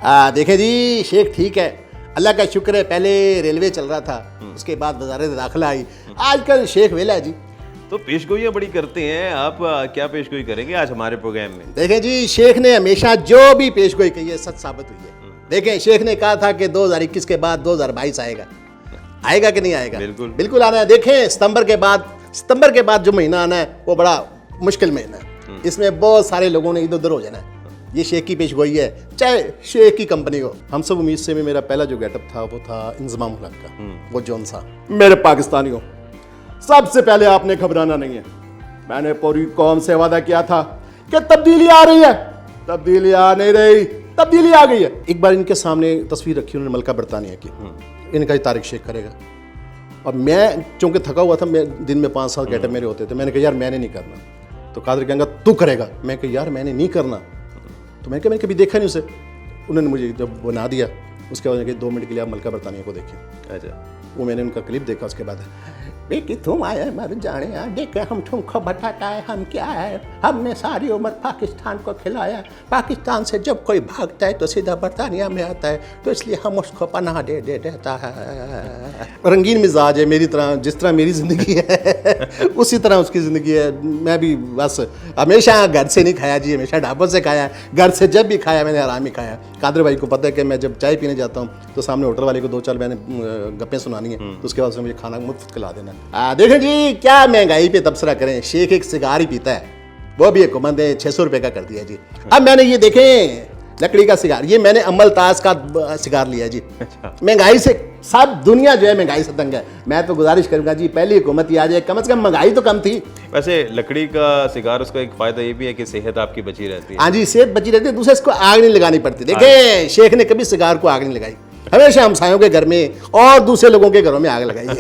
देखें जी, शेख ठीक है, अल्लाह का शुक्र है। पहले रेलवे चल रहा था, उसके बाद वजारत दाखिला आई, आजकल शेख वेला है जी। तो पेशगोइयाँ बड़ी करते हैं आप, क्या पेशगोई करेंगे आज हमारे प्रोग्राम में? देखें जी, शेख ने हमेशा जो भी पेशगोई कही है सच साबित हुई है। देखें, शेख ने कहा था कि 2021 के बाद 2022 आएगा, आएगा कि नहीं आएगा? बिल्कुल बिल्कुल आना है। देखें, सितंबर के बाद जो महीना आना है वो बड़ा मुश्किल महीना है। इसमें बहुत सारे लोगों ने इधर उधर हो जाना है। ये शेख की पेशगोई है, चाहे शेख की कंपनी हो। हम सब उम्मीद से में मेरा पहला जो गेटअप था वो था इंजमाम उल हक का, वो जौन सा। मेरे पाकिस्तानियों, सबसे पहले आपने घबराना नहीं है। मैंने पूरी कौम से वादा किया था कि तब्दीली आ रही है, तब्दीली आ नहीं रही, तब्दीली आ गई है। एक बार इनके सामने तस्वीर रखी उन्होंने मलका बरतानिया की, इनका ही तारिक शेख करेगा। और मैं चूंकि थका हुआ था, मैं दिन में 5-7 गेटअप मेरे होते थे, मैंने कहा यार मैंने नहीं करना। तो कादर कहेंगा तू करेगा, मैं कहा यार मैंने नहीं करना। तो मैंने कभी देखा नहीं उसे। उन्होंने मुझे जब बना दिया, उसके बाद 2 मिनट के लिए आप मलका बरतानिया को देखें। अच्छा, वो मैंने उनका क्लिप देखा। उसके बाद बेटी तुम आए मर जाने, देखे हम तुमको बताता है हम क्या है। हमने सारी उम्र पाकिस्तान को खिलाया, पाकिस्तान से जब कोई भागता है तो सीधा बरतानिया में आता है, तो इसलिए हम उसको पनाह दे देता है। रंगीन मिजाज है मेरी तरह, जिस तरह मेरी ज़िंदगी है उसी तरह उसकी ज़िंदगी है। मैं भी बस हमेशा घर से नहीं खाया जी, हमेशा ढाबों से खाया। घर से जब भी खाया मैंने आराम ही खाया। कादर भाई को पता है कि मैं जब चाय पीने जाता हूँ तो सामने होटल वाले को 2-4 मैंने गप्पें सुनानी है, तो उसके बाद उसने मुझे खाना मुफ्त खिला देना। देखें जी, क्या महंगाई पे तबसरा करें। शेख एक सिगार ही पीता है, वो भी एक उमंद है, 600 रुपये का कर दिया जी। अब मैंने ये देखें लकड़ी का सिगार, ये मैंने अमलताज का सिगार लिया जी। महंगाई से सब दुनिया जो है महंगाई से तंग है। मैं तो गुजारिश करूंगा जी, पहली हुकूमत ही आ जाए, कम से कम महंगाई तो कम थी। वैसे लकड़ी का सिगार, उसका एक फ़ायदा ये भी है कि सेहत आपकी बची रहती है। हाँ जी, सेहत बची रहती है, दूसरे इसको आग नहीं लगानी पड़ती। देखें, शेख ने कभी सिगार को आग नहीं लगाई, हमेशा हमसायों के घर में और दूसरे लोगों के घरों में आग लगाई है।